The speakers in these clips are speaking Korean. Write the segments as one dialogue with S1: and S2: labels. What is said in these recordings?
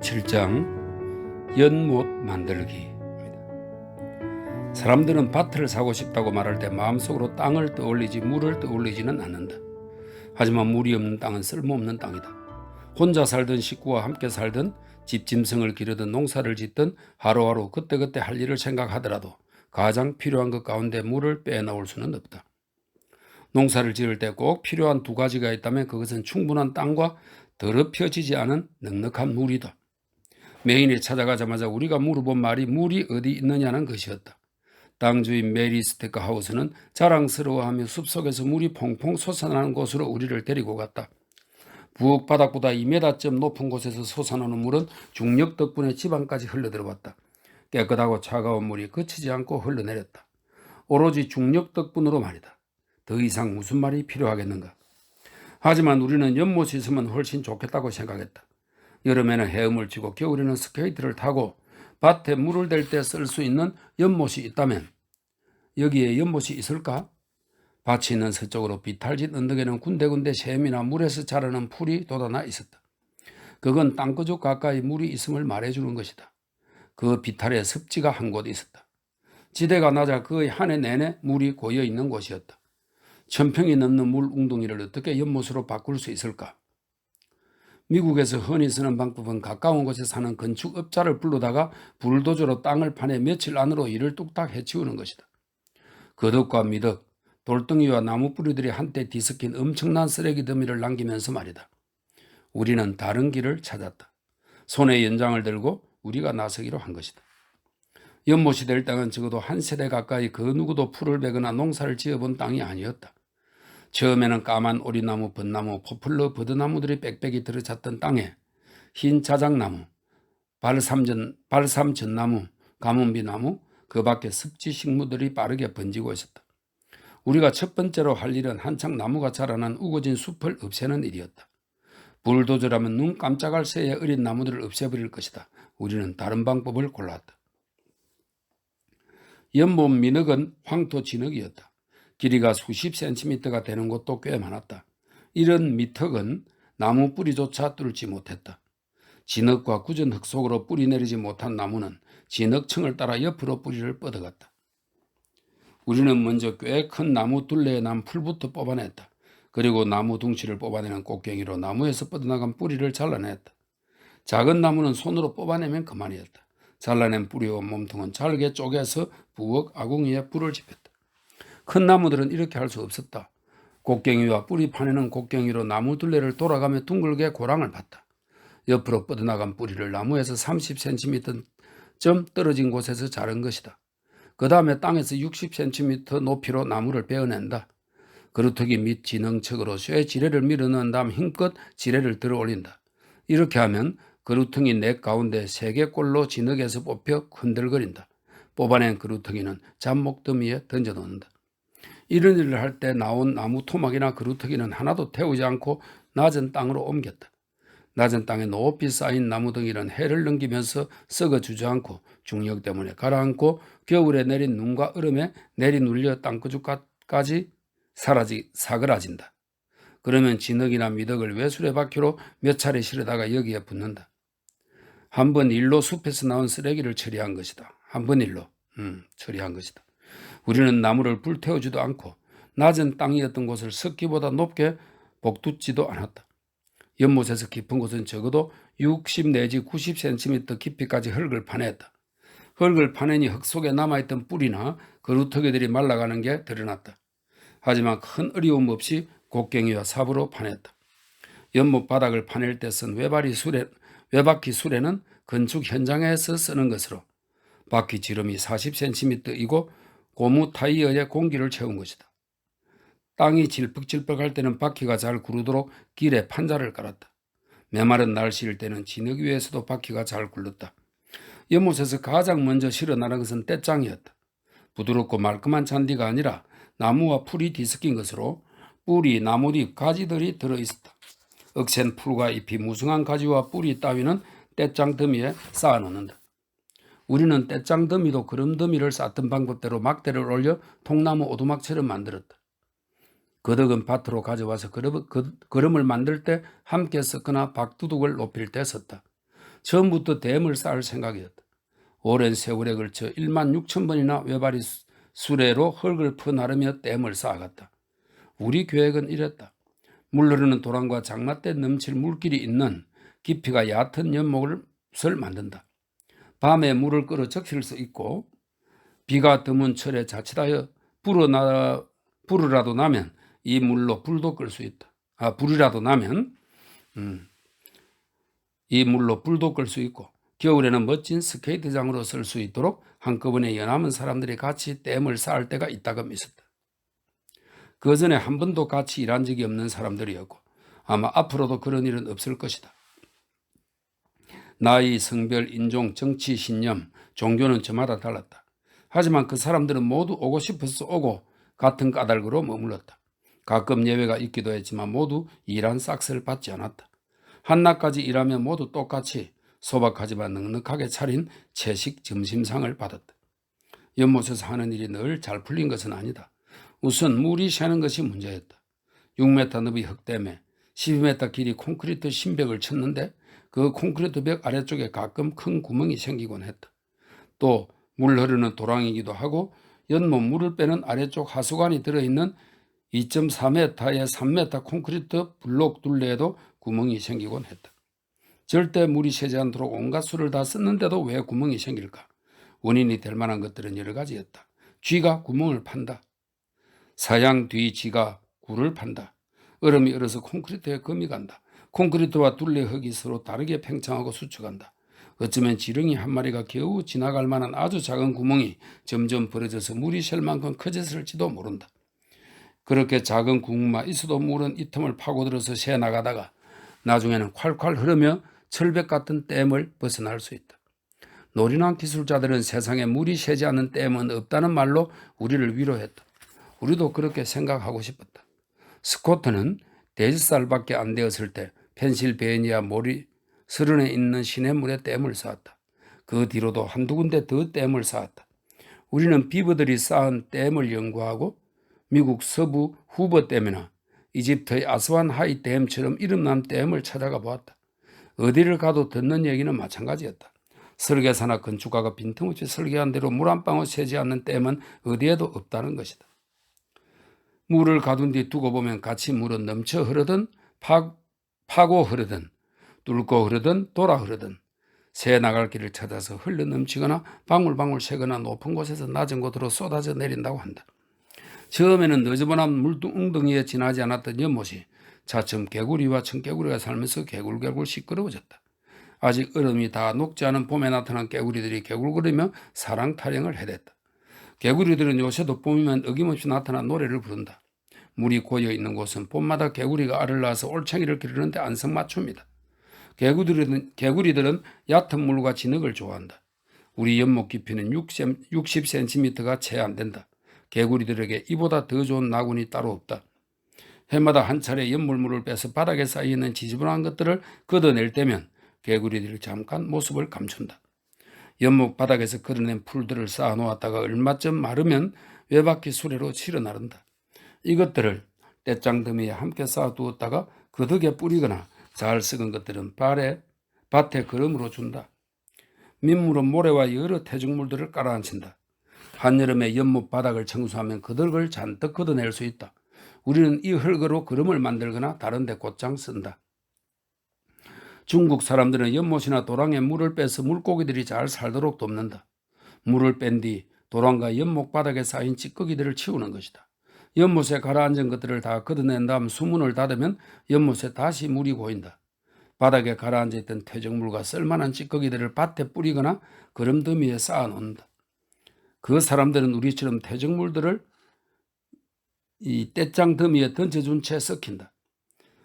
S1: 7장 연못 만들기. 사람들은 밭을 사고 싶다고 말할 때 마음속으로 땅을 떠올리지 물을 떠올리지는 않는다. 하지만 물이 없는 땅은 쓸모없는 땅이다. 혼자 살던 식구와 함께 살던 집짐승을 기르든 농사를 짓든 하루하루 그때그때 할 일을 생각하더라도 가장 필요한 것 가운데 물을 빼놓을 수는 없다. 농사를 지을 때 꼭 필요한 두 가지가 있다면 그것은 충분한 땅과 더럽혀지지 않은 넉넉한 물이다. 메인에 찾아가자마자 우리가 물어본 말이 물이 어디 있느냐는 것이었다. 땅 주인 메리 스테크하우스는 자랑스러워하며 숲속에서 물이 퐁퐁 솟아나는 곳으로 우리를 데리고 갔다. 부엌 바닥보다 2m쯤 높은 곳에서 솟아나는 물은 중력 덕분에 집안까지 흘러들어왔다. 깨끗하고 차가운 물이 그치지 않고 흘러내렸다. 오로지 중력 덕분으로 말이다. 더 이상 무슨 말이 필요하겠는가. 하지만 우리는 연못이 있으면 훨씬 좋겠다고 생각했다. 여름에는 헤엄을 치고 겨울에는 스케이트를 타고 밭에 물을 댈 때 쓸 수 있는 연못이 있다면 여기에 연못이 있을까? 밭이 있는 서쪽으로 비탈진 언덕에는 군데군데 샘이나 물에서 자라는 풀이 돋아나 있었다. 그건 땅끄죽 가까이 물이 있음을 말해주는 것이다. 그 비탈에 습지가 한 곳 있었다. 지대가 낮아 그 한 해 내내 물이 고여 있는 곳이었다. 1000평이 넘는 물 웅덩이를 어떻게 연못으로 바꿀 수 있을까? 미국에서 흔히 쓰는 방법은 가까운 곳에 사는 건축업자를 불러다가 불도저로 땅을 파내 며칠 안으로 일을 뚝딱 해치우는 것이다. 거덕과 미덕, 돌덩이와 나무 뿌리들이 한때 뒤섞인 엄청난 쓰레기 더미를 남기면서 말이다. 우리는 다른 길을 찾았다. 손에 연장을 들고 우리가 나서기로 한 것이다. 연못이 될 땅은 적어도 한 세대 가까이 그 누구도 풀을 베거나 농사를 지어본 땅이 아니었다. 처음에는 까만 오리나무, 벚나무, 포플러, 버드나무들이 빽빽이 들어찼던 땅에 흰 자작나무, 발삼전나무, 가문비나무, 그 밖에 습지 식물들이 빠르게 번지고 있었다. 우리가 첫 번째로 할 일은 한창 나무가 자라난 우거진 숲을 없애는 일이었다. 불도저라면 눈 깜짝할 새에 어린 나무들을 없애버릴 것이다. 우리는 다른 방법을 골랐다. 연못 민흙은 황토 진흙이었다. 길이가 수십 센티미터가 되는 곳도 꽤 많았다. 이런 미턱은 나무 뿌리조차 뚫지 못했다. 진흙과 굳은 흙 속으로 뿌리 내리지 못한 나무는 진흙층을 따라 옆으로 뿌리를 뻗어갔다. 우리는 먼저 꽤 큰 나무 둘레에 난 풀부터 뽑아냈다. 그리고 나무 둥치를 뽑아내는 꽃갱이로 나무에서 뻗어나간 뿌리를 잘라냈다. 작은 나무는 손으로 뽑아내면 그만이었다. 잘라낸 뿌리와 몸통은 잘게 쪼개서 부엌 아궁이에 불을 지폈다. 큰 나무들은 이렇게 할 수 없었다. 곡괭이와 뿌리 파내는 곡괭이로 나무 둘레를 돌아가며 둥글게 고랑을 팠다. 옆으로 뻗어나간 뿌리를 나무에서 30cm쯤 떨어진 곳에서 자른 것이다. 그 다음에 땅에서 60cm 높이로 나무를 베어낸다. 그루터기 밑 진흥척으로 쇠 지뢰를 밀어넣은 다음 힘껏 지뢰를 들어 올린다. 이렇게 하면 그루터기 넥 가운데 3개꼴로 진흙에서 뽑혀 흔들거린다. 뽑아낸 그루터기는 잡목더미에 던져놓는다. 이런 일을 할 때 나온 나무 토막이나 그루터기는 하나도 태우지 않고 낮은 땅으로 옮겼다. 낮은 땅에 높이 쌓인 나무 덩이는 해를 넘기면서 썩어 주저앉고 중력 때문에 가라앉고 겨울에 내린 눈과 얼음에 내리눌려 땅끄죽까지 사그라진다. 그러면 진흙이나 미덕을 외수레바퀴로 몇 차례 실어다가 여기에 붓는다. 한 번 일로 숲에서 나온 쓰레기를 처리한 것이다. 한 번 일로 처리한 것이다. 우리는 나무를 불태우지도 않고 낮은 땅이었던 곳을 석기보다 높게 복두지도 않았다. 연못에서 깊은 곳은 적어도 60 내지 90cm 깊이까지 흙을 파냈다. 흙을 파내니 흙 속에 남아있던 뿌리나 그루터기들이 말라가는 게 드러났다. 하지만 큰 어려움 없이 곡괭이와 삽으로 파냈다. 연못 바닥을 파낼 때 쓴 외바퀴 수레는 건축 현장에서 쓰는 것으로 바퀴 지름이 40cm이고 고무 타이어에 공기를 채운 것이다. 땅이 질퍽질퍽할 때는 바퀴가 잘 구르도록 길에 판자를 깔았다. 메마른 날씨일 때는 진흙 위에서도 바퀴가 잘 굴렀다. 연못에서 가장 먼저 실어나는 것은 떼짱이었다. 부드럽고 말끔한 잔디가 아니라 나무와 풀이 뒤섞인 것으로 뿌리, 나뭇잎, 가지들이 들어있었다. 억센 풀과 잎이 무성한 가지와 뿌리 따위는 떼짱 더미에 쌓아놓는다. 우리는 떼짱 더미도 그름 더미를 쌓던 방법대로 막대를 올려 통나무 오두막처럼 만들었다. 거덕은 밭으로 가져와서 그름을 만들 때 함께 섞거나 박두둑을 높일 때 썼다. 처음부터 댐을 쌓을 생각이었다. 오랜 세월에 걸쳐 1만 6천 번이나 외발이 수레로 흙을 퍼나르며 댐을 쌓아갔다. 우리 계획은 이랬다. 물 흐르는 도랑과 장마때 넘칠 물길이 있는 깊이가 얕은 연못을 만든다. 밤에 물을 끌어 적실 수 있고 비가 드문 철에 자칫하여 불이라도 나면 이 물로 불도 끌 수 있다. 불이라도 나면 이 물로 불도 끌 수 있고 겨울에는 멋진 스케이트장으로 쓸 수 있도록 한꺼번에 연남은 사람들이 같이 댐을 쌓을 때가 있다고 믿었다. 그 전에 한 번도 같이 일한 적이 없는 사람들이었고 아마 앞으로도 그런 일은 없을 것이다. 나이, 성별, 인종, 정치, 신념, 종교는 저마다 달랐다. 하지만 그 사람들은 모두 오고 싶어서 오고 같은 까닭으로 머물렀다. 가끔 예외가 있기도 했지만 모두 일한 싹스를 받지 않았다. 한낮까지 일하며 모두 똑같이 소박하지만 넉넉하게 차린 채식 점심상을 받았다. 연못에서 하는 일이 늘 잘 풀린 것은 아니다. 우선 물이 새는 것이 문제였다. 6m 너비 흙댐에 12m 길이 콘크리트 신벽을 쳤는데 그 콘크리트 벽 아래쪽에 가끔 큰 구멍이 생기곤 했다. 또 물 흐르는 도랑이기도 하고 연못 물을 빼는 아래쪽 하수관이 들어있는 2.4m에 3m 콘크리트 블록 둘레에도 구멍이 생기곤 했다. 절대 물이 새지 않도록 온갖 수를 다 썼는데도 왜 구멍이 생길까? 원인이 될 만한 것들은 여러 가지였다. 쥐가 구멍을 판다. 사양 뒤 쥐가 굴을 판다. 얼음이 얼어서 콘크리트에 금이 간다. 콘크리트와 둘레 흙이 서로 다르게 팽창하고 수축한다. 어쩌면 지렁이 한 마리가 겨우 지나갈 만한 아주 작은 구멍이 점점 벌어져서 물이 셀 만큼 커졌을지도 모른다. 그렇게 작은 구멍만 있어도 물은 이 틈을 파고들어서 새 나가다가 나중에는 콸콸 흐르며 철벽 같은 댐을 벗어날 수 있다. 노련한 기술자들은 세상에 물이 새지 않는 댐은 없다는 말로 우리를 위로했다. 우리도 그렇게 생각하고 싶었다. 스코트는 4살밖에 안 되었을 때 펜실베니아 서른에 있는 시냇물에 댐을 쌓았다. 그 뒤로도 한두 군데 더 댐을 쌓았다. 우리는 비버들이 쌓은 댐을 연구하고 미국 서부 후버 댐이나 이집트의 아스완 하이 댐처럼 이름난 댐을 찾아가 보았다. 어디를 가도 듣는 얘기는 마찬가지였다. 설계사나 건축가가 빈틈없이 설계한 대로 물 한 방울 새지 않는 댐은 어디에도 없다는 것이다. 물을 가둔 뒤 두고 보면 같이 물은 넘쳐 흐르든 파고 흐르든 뚫고 흐르든 돌아 흐르든 새 나갈 길을 찾아서 흘러 넘치거나 방울방울 새거나 높은 곳에서 낮은 곳으로 쏟아져 내린다고 한다. 처음에는 너저분한 물웅덩이에 지나지 않았던 연못이 차츰 개구리와 청개구리가 살면서 개굴개굴 시끄러워졌다. 아직 얼음이 다 녹지 않은 봄에 나타난 개구리들이 개굴거리며 사랑 타령을 해댔다. 개구리들은 요새도 봄이면 어김없이 나타나 노래를 부른다. 물이 고여 있는 곳은 봄마다 개구리가 알을 낳아서 올챙이를 기르는데 안성맞춤이다. 개구리들은 얕은 물과 진흙을 좋아한다. 우리 연못 깊이는 60cm가 채 안 된다. 개구리들에게 이보다 더 좋은 나군이 따로 없다. 해마다 한 차례 연물물을 빼서 바닥에 쌓여있는 지저분한 것들을 걷어낼 때면 개구리들이 잠깐 모습을 감춘다. 연못 바닥에서 걷어낸 풀들을 쌓아놓았다가 얼마쯤 마르면 외바퀴 수레로 실어 나른다. 이것들을 떼짱더미에 함께 쌓아두었다가 그 덕에 뿌리거나 잘 썩은 것들은 밭에 거름으로 준다. 민물은 모래와 여러 퇴적물들을 깔아앉힌다. 한여름에 연못 바닥을 청소하면 그 덕을 잔뜩 걷어낼 수 있다. 우리는 이 흙으로 거름을 만들거나 다른 데 곧장 쓴다. 중국 사람들은 연못이나 도랑에 물을 빼서 물고기들이 잘 살도록 돕는다. 물을 뺀 뒤 도랑과 연못 바닥에 쌓인 찌꺼기들을 치우는 것이다. 연못에 가라앉은 것들을 다 걷어낸 다음 수문을 닫으면 연못에 다시 물이 고인다. 바닥에 가라앉아 있던 퇴적물과 쓸만한 찌꺼기들을 밭에 뿌리거나 거름더미에 쌓아놓는다. 그 사람들은 우리처럼 퇴적물들을 이 떼짱 더미에 던져준 채 썩힌다.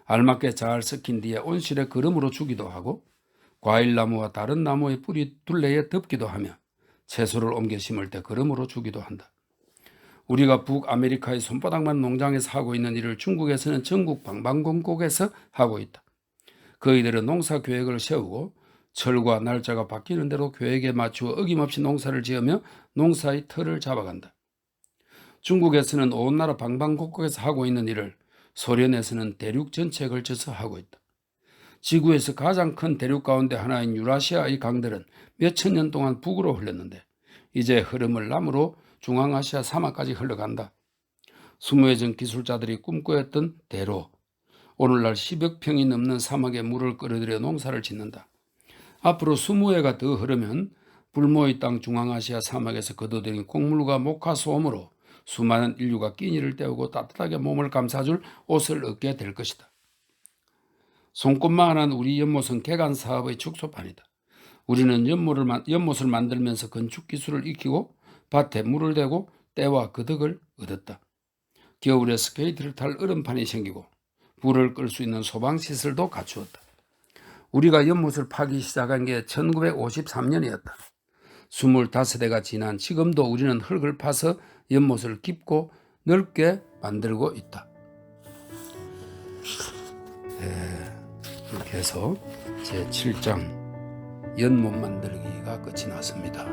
S1: 알맞게 잘 썩힌 뒤에 온실에 거름으로 주기도 하고 과일나무와 다른 나무의 뿌리 둘레에 덮기도 하며 채소를 옮겨 심을 때 거름으로 주기도 한다. 우리가 북아메리카의 손바닥만 농장에서 하고 있는 일을 중국에서는 전국 방방곡곡에서 하고 있다. 그이들은 농사 계획을 세우고 철과 날짜가 바뀌는 대로 계획에 맞추어 어김없이 농사를 지으며 농사의 틀을 잡아간다. 중국에서는 온 나라 방방곡곡에서 하고 있는 일을 소련에서는 대륙 전체에 걸쳐서 하고 있다. 지구에서 가장 큰 대륙 가운데 하나인 유라시아의 강들은 몇천 년 동안 북으로 흘렀는데 이제 흐름을 남으로 중앙아시아 사막까지 흘러간다. 수무회 전 기술자들이 꿈꾸었던 대로 오늘날 10억 평이 넘는 사막에 물을 끌어들여 농사를 짓는다. 앞으로 20회가 더 흐르면 불모의 땅 중앙아시아 사막에서 거둬들인 곡물과 목화 소음으로 수많은 인류가 끼니를 때우고 따뜻하게 몸을 감싸줄 옷을 얻게 될 것이다. 손꼽만한 우리 연못은 개간 사업의 축소판이다. 우리는 연못을 만들면서 건축 기술을 익히고 밭에 물을 대고 때와 그득을 얻었다. 겨울에 스케이트를 탈 얼음판이 생기고 불을 끌 수 있는 소방시설도 갖추었다. 우리가 연못을 파기 시작한 게 1953년이었다. 25대가 지난 지금도 우리는 흙을 파서 연못을 깊고 넓게 만들고 있다. 이렇게 해서 제7장 연못 만들기가 끝이 났습니다.